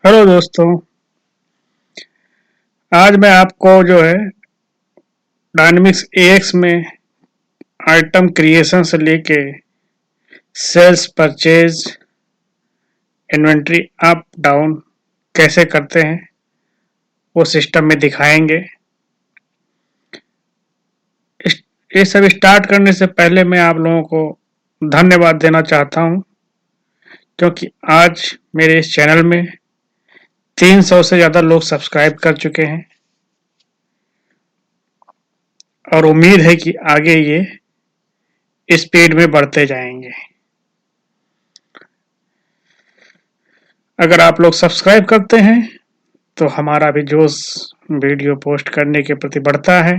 Hello दोस्तों। आज मैं आपको जो है डायनेमिक्स एएक्स में आइटम क्रिएशन से लेके sales purchase inventory up down कैसे करते हैं वो सिस्टम में दिखाएंगे। ये सब स्टार्ट करने से पहले मैं आप लोगों को धन्यवाद देना चाहता हूं, क्योंकि आज मेरे इस चैनल में 300 से ज़्यादा लोग सब्सक्राइब कर चुके हैं और उम्मीद है कि आगे ये स्पीड में बढ़ते जाएंगे। अगर आप लोग सब्सक्राइब करते हैं तो हमारा भी जोश वीडियो पोस्ट करने के प्रति बढ़ता है।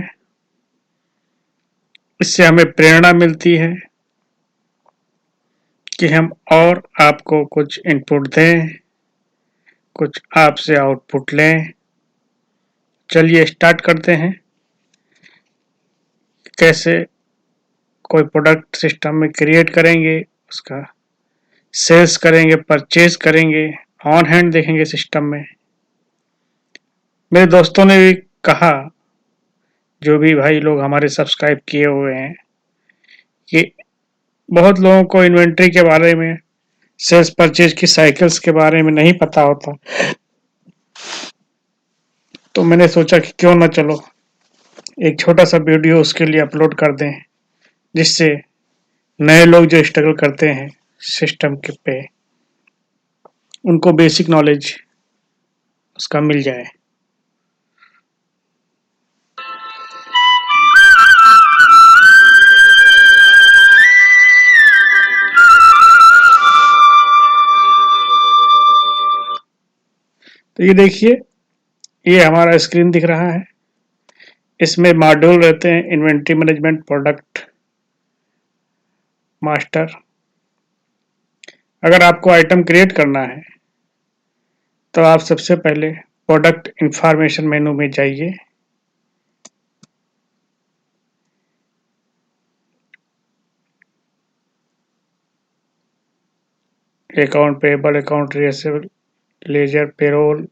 इससे हमें प्रेरणा मिलती है कि हम और आपको कुछ इनपुट दें, कुछ आपसे आउटपुट लें। चलिए स्टार्ट करते हैं। कैसे कोई प्रोडक्ट सिस्टम में क्रिएट करेंगे, उसका सेल्स करेंगे, परचेज करेंगे, ऑन हैंड देखेंगे सिस्टम में। मेरे दोस्तों ने भी कहा, जो भी भाई लोग हमारे सब्सक्राइब किए हुए हैं, कि बहुत लोगों को इन्वेंट्री के बारे में, सेल्स परचेज की साइकिल्स के बारे में नहीं पता होता। तो मैंने सोचा कि क्यों ना चलो एक छोटा सा वीडियो उसके लिए अपलोड कर दें, जिससे नए लोग जो स्ट्रगल करते हैं सिस्टम के पे, उनको बेसिक नॉलेज उसका मिल जाए। तो ये देखिए, ये हमारा स्क्रीन दिख रहा है। इसमें मॉड्यूल रहते हैं: इन्वेंट्री मैनेजमेंट, प्रोडक्ट मास्टर। अगर आपको आइटम क्रिएट करना है तो आप सबसे पहले प्रोडक्ट इंफॉर्मेशन मेनू में जाइए। Account payable, account receivable, ledger, payroll.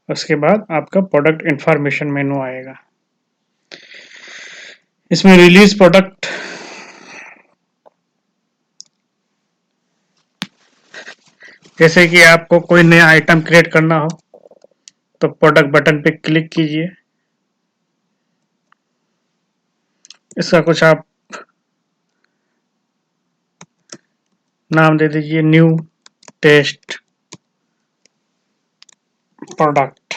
उसके बाद आपका प्रोडक्ट इंफॉर्मेशन मेनू आएगा। इसमें रिलीज प्रोडक्ट, जैसे कि आपको कोई नया आइटम क्रिएट करना हो तो प्रोडक्ट बटन पे क्लिक कीजिए। इसका कुछ आप नाम दे दीजिए, न्यू टेस्ट प्रोडक्ट।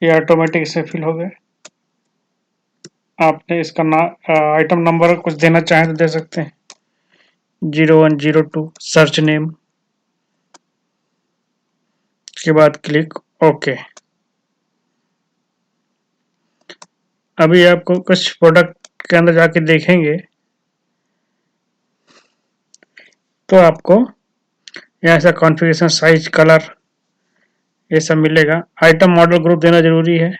ये ऑटोमेटिक से फिल हो गए। आपने इसका आइटम नंबर कुछ देना चाहें तो दे सकते हैं, 0102 सर्च नेम। उसके बाद क्लिक ओके। अभी आपको कुछ प्रोडक्ट के अंदर जाके देखेंगे तो आपको यहाँ से कॉन्फ़िगरेशन, साइज, कलर, ये सब मिलेगा। आइटम मॉडल ग्रुप देना जरूरी है।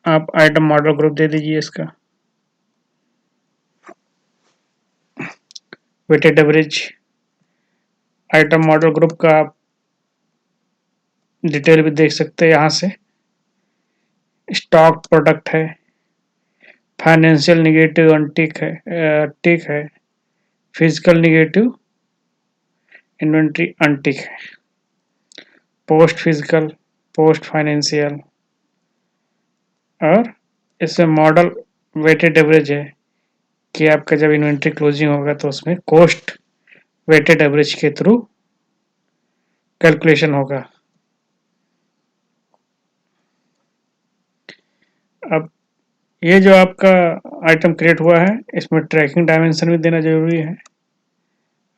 आप आइटम मॉडल ग्रुप दे दीजिए। इसका weighted average, item model group का आप डिटेल भी देख सकते हैं यहाँ से। स्टॉक प्रोडक्ट है, फाइनेंशियल निगेटिव अनटिक है, टिक है, फिजिकल निगेटिव इन्वेंट्री अनटिक है, पोस्ट फिजिकल, पोस्ट फाइनेंशियल। और इसमें मॉडल वेटेड एवरेज है कि आपका जब इन्वेंट्री क्लोजिंग होगा तो उसमें कॉस्ट वेटेड एवरेज के थ्रू कैलकुलेशन होगा। अब ये जो आपका आइटम क्रिएट हुआ है, इसमें ट्रैकिंग डायमेंशन भी देना जरूरी है।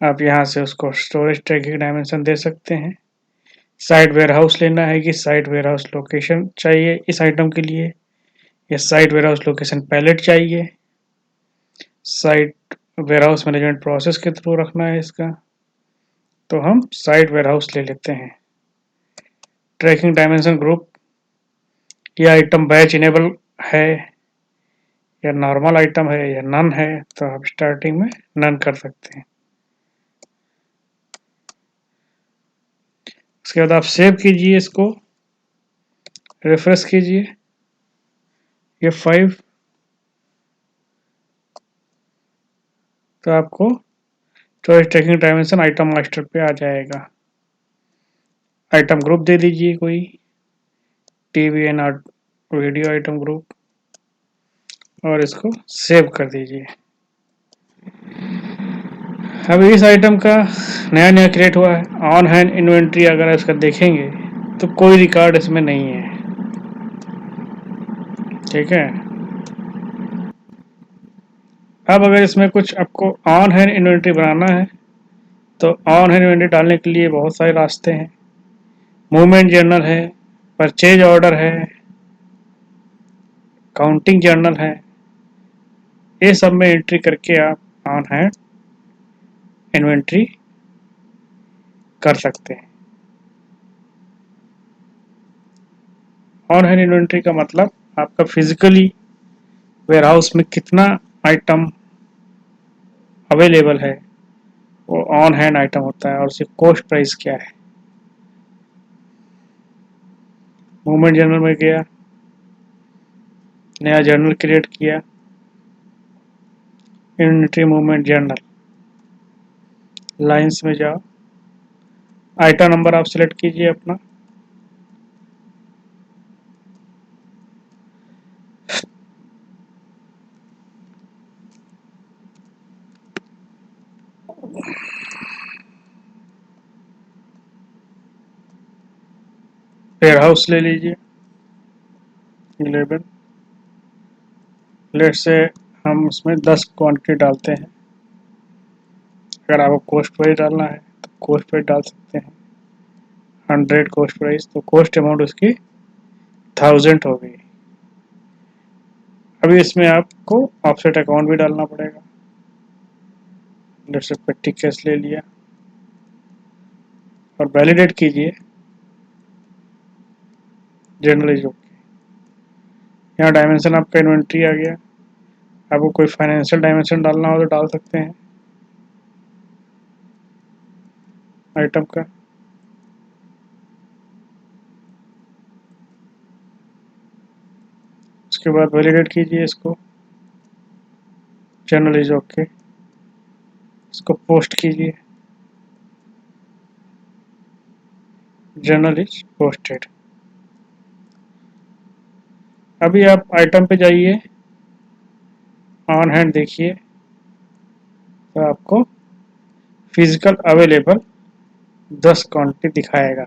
आप यहाँ से उसको स्टोरेज ट्रैकिंग डायमेंशन दे सकते हैं। साइट वेयरहाउस लेना है कि साइट वेयरहाउस लोकेशन चाहिए इस आइटम के लिए, या साइट वेयरहाउस लोकेशन पैलेट चाहिए, साइट वेयरहाउस मैनेजमेंट प्रोसेस के थ्रू रखना है इसका। तो हम साइट वेयरहाउस ले लेते हैं। ट्रैकिंग डायमेंशन ग्रुप, ये आइटम बैच इनेबल है या नॉर्मल आइटम है या नन है, तो आप स्टार्टिंग में नन कर सकते हैं। उसके बाद आप सेव कीजिए, इसको रिफ्रेश कीजिए। ये 5, तो आपको choice tracking dimension item master पे आ जाएगा। आइटम ग्रुप दे दीजिए कोई, TV and video item group, और इसको सेव कर दीजिए। अब इस आइटम का नया नया क्रिएट हुआ है। ऑन हैंड इन्वेंट्री अगर इसका देखेंगे तो कोई रिकॉर्ड इसमें नहीं है, ठीक है। अब अगर इसमें कुछ आपको ऑन हैंड इन्वेंट्री बनाना है, तो ऑन हैंड इन्वेंट्री डालने के लिए बहुत सारे रास्ते हैं। मूवमेंट जर्नल है, परचेज ऑर्डर है, काउंटिंग जर्नल है, ये सब में एंट्री करके आप ऑन हैंड इन्वेंट्री कर सकते हैं। ऑन हैंड इन्वेंट्री का मतलब आपका फिजिकली वेयरहाउस में कितना आइटम अवेलेबल है, वो ऑन हैंड आइटम होता है, और उसकी कॉस्ट प्राइस क्या है। मूवमेंट जर्नल में गया, नया जर्नल क्रिएट किया, इन्वेंट्री मूवमेंट जर्नल, लाइंस में जाओ, आइटम नंबर आप सिलेक्ट कीजिए अपना, वेयर हाउस ले लीजिए 11। लेट से हम उसमें 10 क्वांटिटी डालते हैं। अगर आपको कॉस्ट प्राइस डालना है तो कॉस्ट प्राइस डाल सकते हैं, 100 कॉस्ट प्राइस, तो कॉस्ट अमाउंट उसकी 1000 हो गई। अभी इसमें आपको ऑफसेट अकाउंट भी डालना पड़ेगा। लेट से पेटी कैश ले लिया और वैलिडेट कीजिए जनरली जो, यहाँ डायमेंशन आपका इन्वेंट्री आ गया। आपको कोई फाइनेंशियल डायमेंशन डालना हो तो डाल सकते हैं आइटम का। उसके बाद वैलिडेट कीजिए इसको, जनरल इज ओके, इसको पोस्ट कीजिए, जनरल इज पोस्टेड। अभी आप आइटम पे जाइए, ऑन हैंड देखिए, तो आपको फिजिकल अवेलेबल 10 क्वांटिटी दिखाएगा।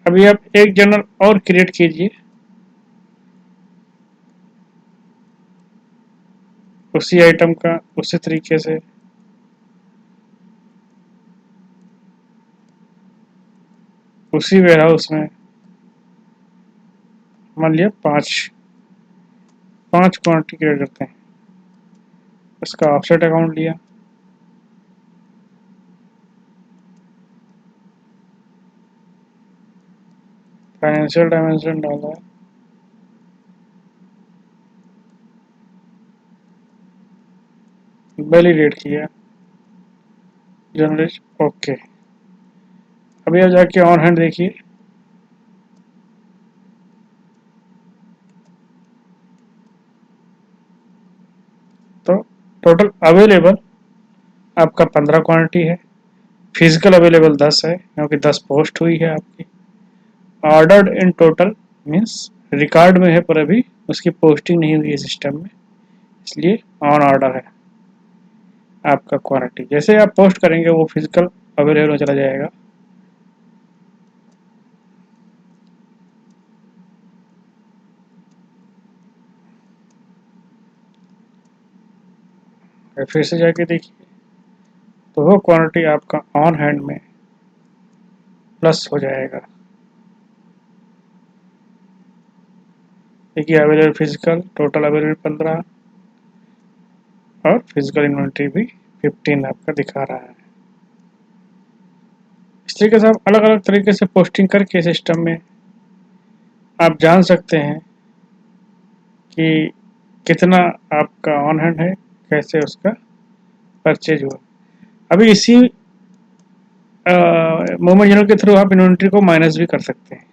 अभी आप एक जर्नल और क्रिएट कीजिए, उसी आइटम का उसी तरीके से, उसी वेयरहाउस में, मान लिया 5 क्वांटिटी क्रिएट करते हैं। इसका ऑफसेट अकाउंट लिया, फाइनेंशियल डायमेंशन डाला, वैलिडेट किया, जनरल ओके। अभी आप जाके ऑन हैंड देखिए, तो टोटल अवेलेबल आपका 15 क्वांटिटी है, फिजिकल अवेलेबल 10 है क्योंकि 10 पोस्ट हुई है आपकी। Ordered in total means record में है पर अभी उसकी पोस्टिंग नहीं हुई है सिस्टम में, इसलिए ऑन ऑर्डर है आपका क्वांटिटी। जैसे आप पोस्ट करेंगे वो फिजिकल अवेलेबल में चला जाएगा। फिर से जाके देखिए, तो वो क्वांटिटी आपका ऑन हैंड में प्लस हो जाएगा। देखिए अवेलेबल फिजिकल, टोटल अवेलेबल 15 और फिजिकल इन्वेंट्री भी 15 आपका दिखा रहा है। इस तरीके से आप अलग अलग तरीके से पोस्टिंग करके सिस्टम में आप जान सकते हैं कि कितना आपका ऑन हैंड है, कैसे उसका परचेज हुआ। अभी इसी मूवमेंट जनरल के थ्रू आप इन्वेंट्री को माइनस भी कर सकते हैं।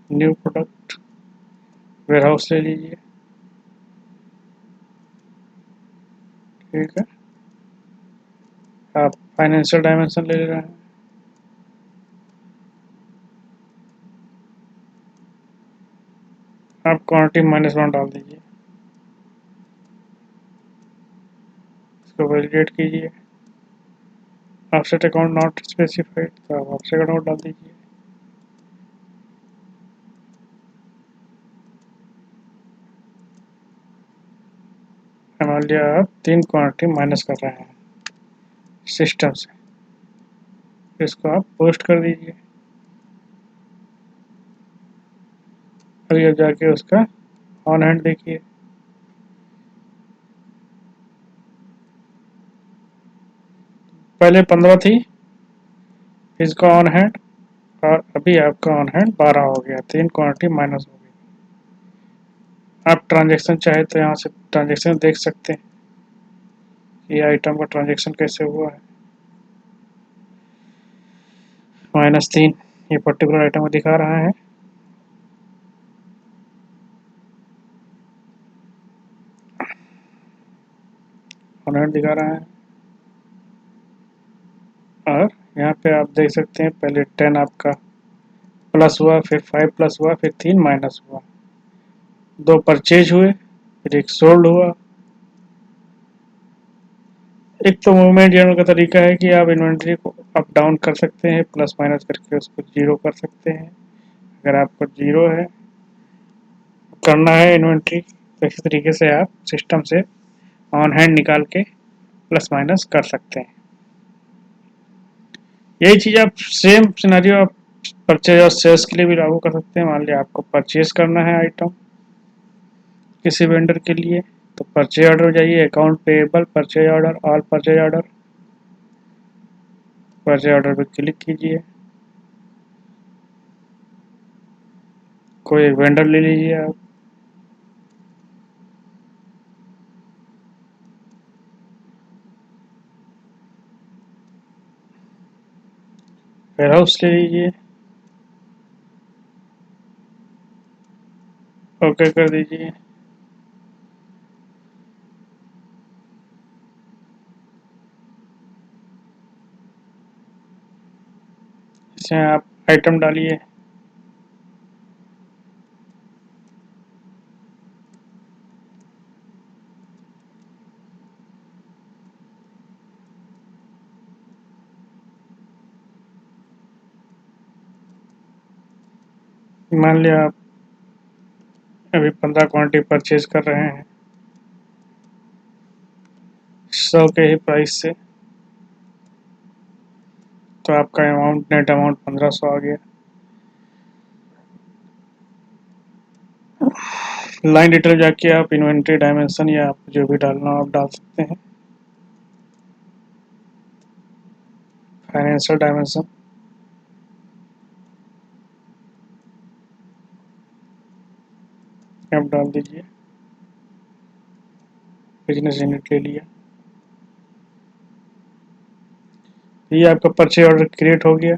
न्यू प्रोडक्ट वेयरहाउस ले लीजिए, ठीक है। आप फाइनेंशियल डायमेंशन ले रहे हैं, आप क्वांटिटी -1 डाल दीजिए, इसको वैलिडेट कीजिए। ऑफसेट अकाउंट नॉट स्पेसिफाइड, तो आप ऑफसेट अकाउंट डाल दीजिए। मान लिया आप 3 क्वांटिटी माइनस कर रहे हैं सिस्टम से, इसको आप पोस्ट कर दीजिए। अभी अब जाके उसका ऑन हैंड देखिए, पहले 15 थी इसका ऑन हैंड, और अभी आपका ऑन हैंड 12 हो गया, 3 क्वांटिटी माइनस हो गई। आप ट्रांजेक्शन चाहे तो यहाँ से ट्रांजेक्शन देख सकते हैं, ये आइटम का ट्रांजेक्शन कैसे हुआ है। -3 ये पर्टिकुलर आइटम को दिखा रहा है। ऑन हैंड दिखा रहा है, और यहाँ पे आप देख सकते हैं पहले 10 आपका प्लस हुआ, फिर 5 प्लस हुआ, फिर 3 माइनस हुआ, 2 परचेज हुए, फिर 1 सोल्ड हुआ। एक तो मूवमेंट जनरल का तरीका है कि आप इन्वेंट्री को अप डाउन कर सकते हैं, प्लस माइनस करके उसको जीरो कर सकते हैं। अगर आपको जीरो है करना है इन्वेंट्री, तो इसी तरीके से आप सिस्टम से ऑन हैंड निकाल के प्लस माइनस कर सकते हैं। यही चीज़ आप सेम सिनेरियो आप परचेज और सेल्स के लिए भी लागू कर सकते हैं। मान लिया आपको परचेज करना है आइटम किसी वेंडर के लिए, तो परचेज ऑर्डर जाइए, account payable, purchase order, all purchase order, purchase order पर क्लिक कीजिए। कोई एक वेंडर ले लीजिए आप, वेयरहाउस ले लीजिए, ओके कर दीजिए। इसमें आप आइटम डालिए, मान लिया आप अभी 15 क्वांटिटी परचेज कर रहे हैं 100 के ही प्राइस से, तो आपका अमाउंट नेट अमाउंट 1500 आ गया। लाइन डिटेल जाके आप इन्वेंट्री डायमेंशन या आप जो भी डालना हो आप डाल सकते हैं। फाइनेंशियल डायमेंशन आप डाल दीजिए, बिजनेस यूनिट ले लिया। ये आपका परचेज ऑर्डर क्रिएट हो गया।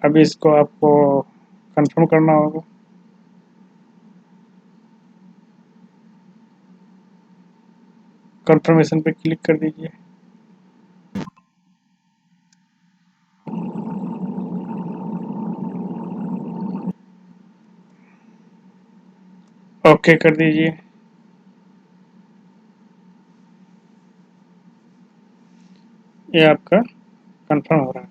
अभी इसको आपको कंफर्म करना होगा, कंफर्मेशन पे क्लिक कर दीजिए। ओके कर दीजिए, ये आपका कंफर्म हो रहा है।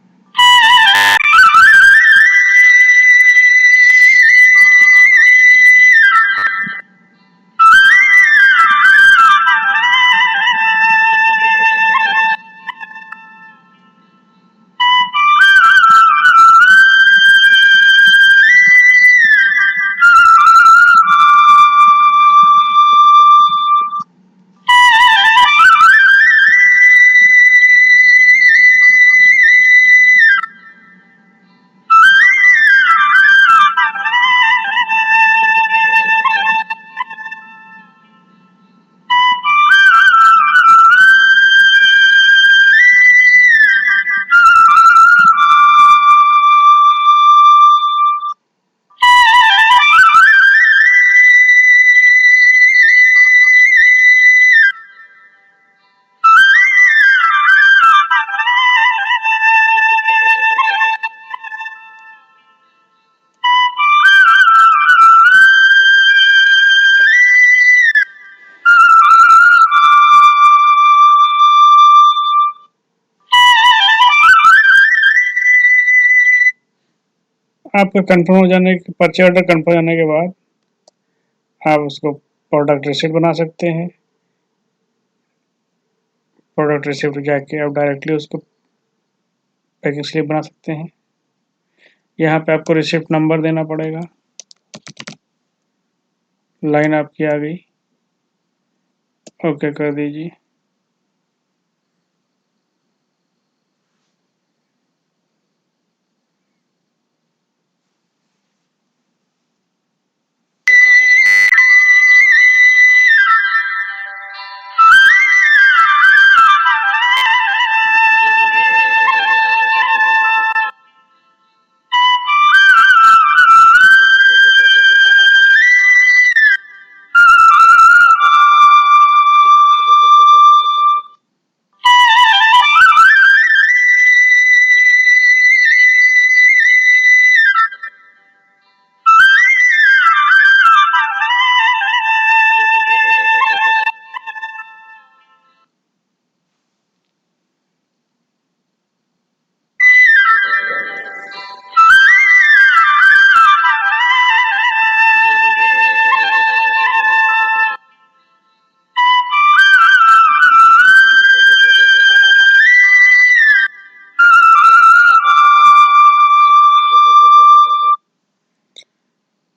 आपका कंफर्म हो जाने के परचेज ऑर्डर कंफर्म होने के बाद आप उसको प्रोडक्ट रिसिप्ट बना सकते हैं। प्रोडक्ट रिसिप्ट जाके आप डायरेक्टली उसको पैकिंग स्लिप बना सकते हैं। यहाँ पे आपको रिसिप्ट नंबर देना पड़ेगा। लाइन आपकी आ गई, ओके कर दीजिए।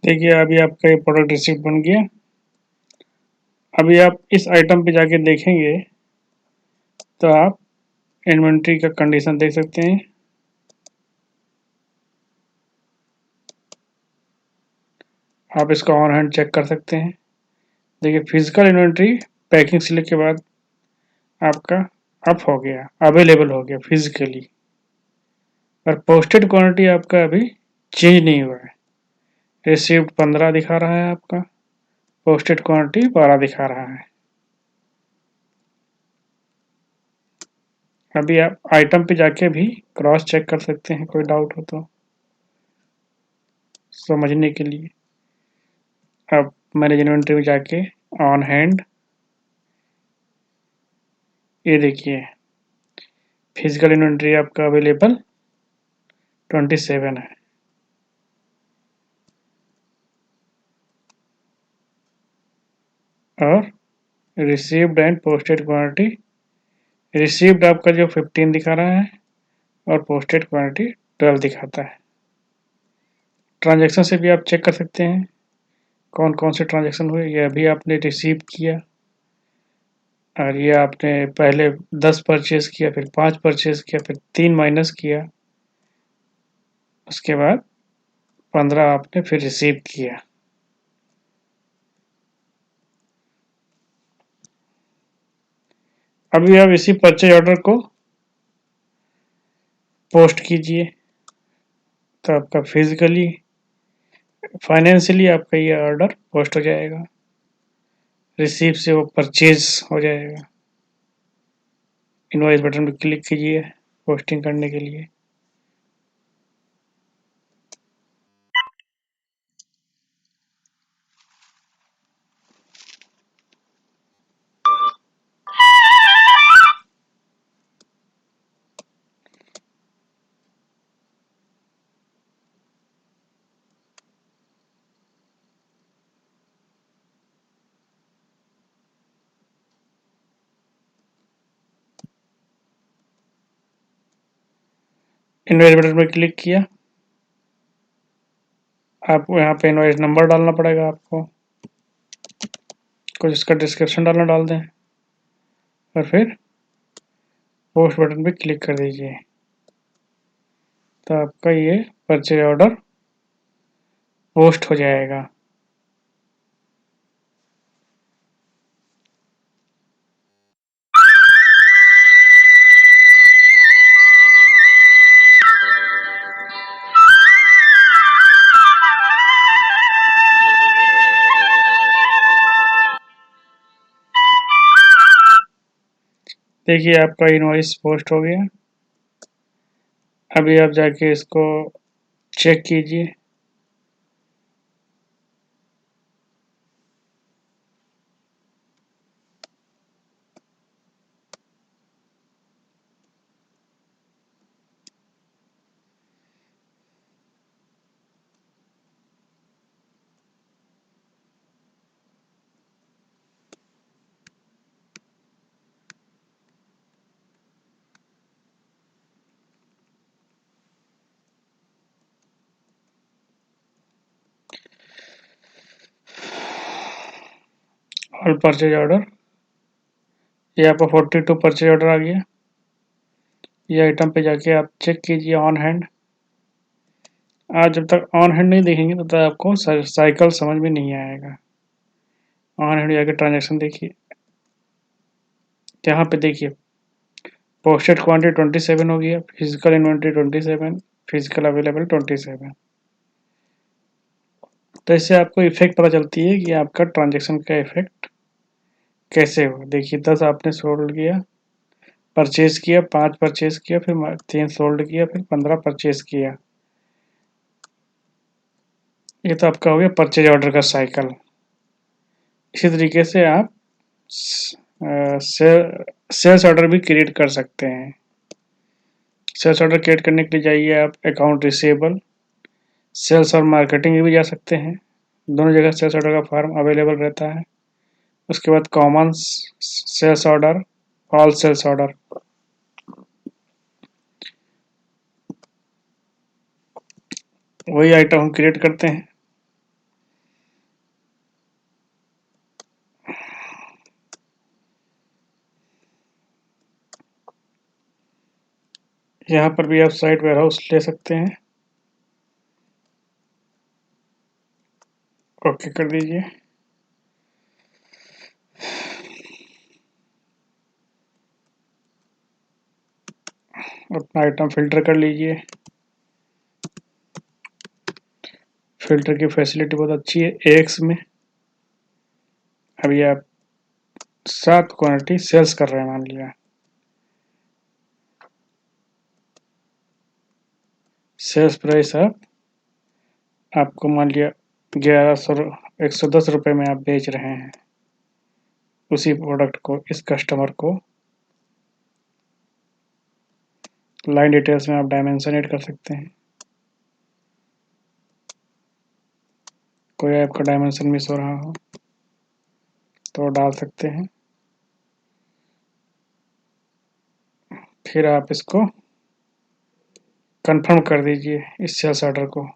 देखिए अभी आपका ये प्रोडक्ट रिसिप्ट बन गया। अभी आप इस आइटम पे जाके देखेंगे तो आप इन्वेंट्री का कंडीशन देख सकते हैं। आप इसका ऑन हैंड चेक कर सकते हैं। देखिए फिजिकल इन्वेंट्री पैकिंग स्लिप के बाद आपका अप हो गया, अवेलेबल हो गया फिजिकली, पर पोस्टेड क्वांटिटी आपका अभी चेंज नहीं हुआ है। रिसीव्ड 15 दिखा रहा है आपका, पोस्टेड क्वांटिटी 12 दिखा रहा है। अभी आप आइटम पे जाके भी क्रॉस चेक कर सकते हैं, कोई डाउट हो तो समझने के लिए। अब मैनेज इन्वेंट्री में जाके ऑन हैंड, ये देखिए फिजिकल इन्वेंट्री आपका अवेलेबल 27 है। और received and posted quantity, received आपका जो 15 दिखा रहा है और पोस्टेड क्वांटिटी 12 दिखाता है। ट्रांजैक्शन से भी आप चेक कर सकते हैं कौन कौन से ट्रांजैक्शन हुए। ये अभी आपने रिसीव किया और ये आपने पहले 10 परचेज किया, फिर 5 परचेज किया, फिर 3 माइनस किया, उसके बाद 15 आपने फिर रिसीव किया। अभी आप इसी परचेज ऑर्डर को पोस्ट कीजिए तो आपका फिजिकली फाइनेंशियली आपका ये ऑर्डर पोस्ट हो जाएगा, रिसीव से वो परचेज हो जाएगा। इनवॉइस बटन पर क्लिक कीजिए पोस्टिंग करने के लिए। इनवॉइस बटन पर क्लिक किया, आपको यहाँ पे इनवॉइस नंबर डालना पड़ेगा, आपको कुछ इसका डिस्क्रिप्शन डाल दें और फिर पोस्ट बटन पे क्लिक कर दीजिए तो आपका ये परचेज ऑर्डर पोस्ट हो जाएगा। देखिए आपका इनवॉइस पोस्ट हो गया। अभी आप जाके इसको चेक कीजिए। ऑल परचेज ऑर्डर, ये आपका 42 परचेज ऑर्डर आ गया। ये आइटम पे जाके आप चेक कीजिए ऑन हैंड। आज जब तक ऑन हैंड नहीं देखेंगे तब तक आपको साइकिल समझ में नहीं आएगा। ऑन हैंड जाके ट्रांजेक्शन देखिए, यहाँ पे देखिए पोस्टेड क्वांटिटी 27 हो गया, फिजिकल इन्वेंट्री 27, फिजिकल अवेलेबल 27। तो इससे आपको इफेक्ट पता चलती है कि आपका ट्रांजेक्शन का इफेक्ट कैसे हो। देखिए 10 आपने सोल्ड किया, परचेज किया, 5 परचेज किया, फिर 3 सोल्ड किया, फिर 15 परचेज किया। ये तो आपका हो गया परचेज ऑर्डर का साइकिल। इसी तरीके से आप सेल्स ऑर्डर भी क्रिएट कर सकते हैं। सेल्स ऑर्डर क्रिएट करने के लिए जाइए आप अकाउंट रिसीवेबल, सेल्स और मार्केटिंग में भी जा सकते हैं। दोनों जगह सेल्स ऑर्डर का फॉर्म अवेलेबल रहता है। उसके बाद common sales order, all sales order. वही आइटम हम क्रिएट करते हैं। यहाँ पर भी आप साइट वेयरहाउस ले सकते हैं। ओके कर दीजिए। अपना आइटम फिल्टर कर लीजिए। फिल्टर की फैसिलिटी बहुत अच्छी है AX में। अभी आप 7 क्वांटिटी सेल्स कर रहे हैं मान लिया। सेल्स प्राइस आपको मान लिया 110 रुपये में आप बेच रहे हैं उसी प्रोडक्ट को इस कस्टमर को। लाइन डिटेल्स में आप डायमेंशन ऐड कर सकते हैं। कोई आपका डायमेंशन मिस हो रहा हो तो डाल सकते हैं। फिर आप इसको कंफर्म कर दीजिए इस सेल्स ऑर्डर को।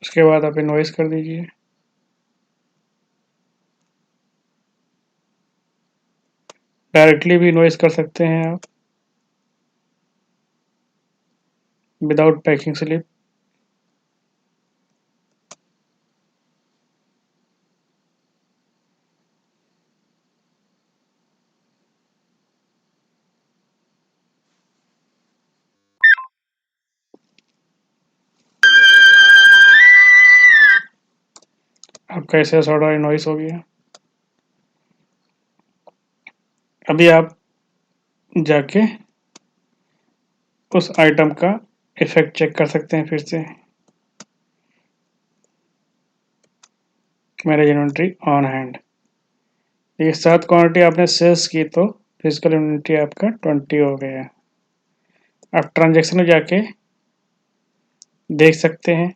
उसके बाद आप इनवॉइस कर दीजिए। डायरेक्टली भी इनवॉइस कर सकते हैं आप विदाउट पैकिंग स्लिप। आपका सेल्स ऑर्डर इनवॉइस हो गया। अभी आप जाके उस आइटम का इफेक्ट चेक कर सकते हैं फिर से। Manage inventory on hand. ये 7 क्वांटिटी आपने सेल्स की तो फिजिकल इन्वेंट्री आपका 20 हो गया। आप ट्रांजेक्शन में जाके देख सकते हैं।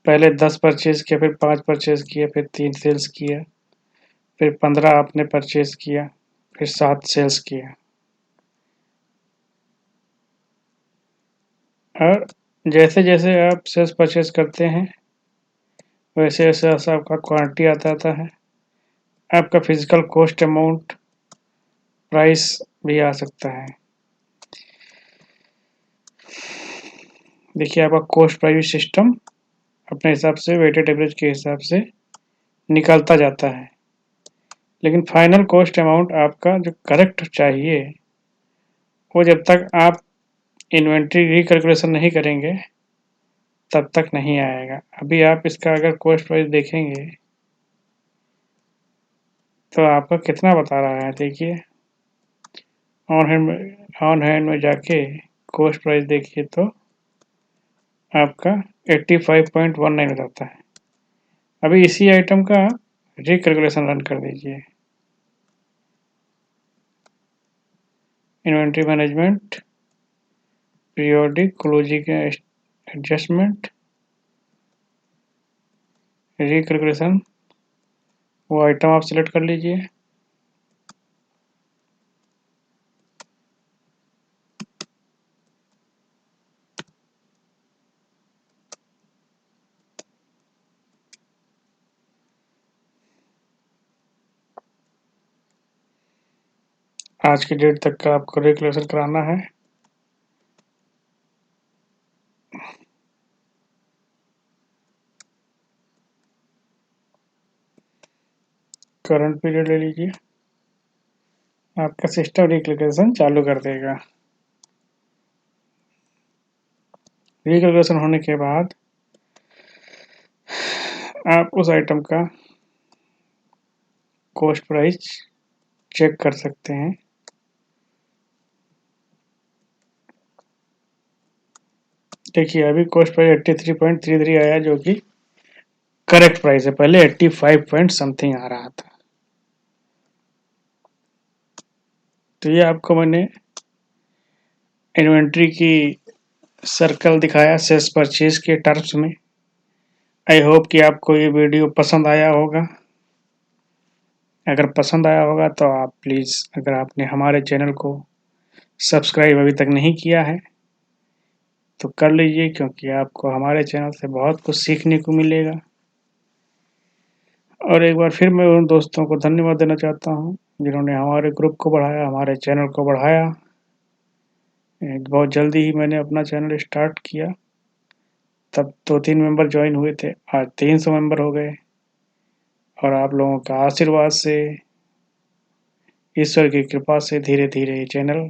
पहले 10 परचेज किया, फिर 5 परचेज किया, फिर 3 सेल्स किया, फिर 15 आपने परचेज किया, फिर 7 सेल्स किया। और जैसे जैसे आप सेल्स परचेज करते हैं वैसे वैसे आपका क्वांटिटी आता है। आपका फिजिकल कॉस्ट अमाउंट प्राइस भी आ सकता है। देखिए आपका कॉस्ट प्राइस सिस्टम अपने हिसाब से वेटेड एवरेज के हिसाब से निकलता जाता है। लेकिन फाइनल कॉस्ट अमाउंट आपका जो करेक्ट चाहिए वो जब तक आप इन्वेंट्री रिकैलकुलेशन नहीं करेंगे तब तक नहीं आएगा। अभी आप इसका अगर कॉस्ट प्राइस देखेंगे तो आपका कितना बता रहा है। देखिए ऑन हैंड में जाके कॉस्ट प्राइस देखिए तो आपका 85.19 बताता है। अभी इसी आइटम का रिकैलकुलेशन रन कर दीजिए। Inventory management periodic closing adjustment, recalculation, वो आइटम आप सिलेक्ट कर लीजिए। आज की डेट तक का आपको रिकैलकुलेशन कराना है। करंट पीरियड ले लीजिए, आपका सिस्टम रिकैलकुलेशन चालू कर देगा। रिकैलकुलेशन होने के बाद आप उस आइटम का कॉस्ट प्राइस चेक कर सकते हैं। देखिए अभी कॉस्ट प्राइस 83.33 आया, जो कि करेक्ट प्राइस है। पहले 85 पॉइंट समथिंग आ रहा था। तो ये आपको मैंने इन्वेंट्री की सर्कल दिखाया सेल्स परचेज के टर्म्स में। आई होप कि आपको ये वीडियो पसंद आया होगा। अगर पसंद आया होगा तो आप प्लीज़, अगर आपने हमारे चैनल को सब्सक्राइब अभी तक नहीं किया है तो कर लीजिए, क्योंकि आपको हमारे चैनल से बहुत कुछ सीखने को मिलेगा। और एक बार फिर मैं उन दोस्तों को धन्यवाद देना चाहता हूँ जिन्होंने हमारे ग्रुप को बढ़ाया, हमारे चैनल को बढ़ाया। बहुत जल्दी ही मैंने अपना चैनल स्टार्ट किया, तब 2-3 मेंबर ज्वाइन हुए थे, आज 300 मेंबर हो गए। और आप लोगों का आशीर्वाद से, ईश्वर की कृपा से धीरे धीरे ये चैनल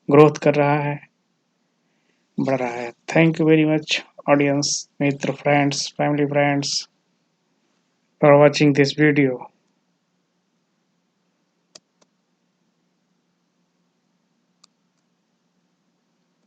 ग्रोथ कर रहा है, बढ़ रहा है। Thank you very much audience, Mitra, friends, family friends, for watching this video.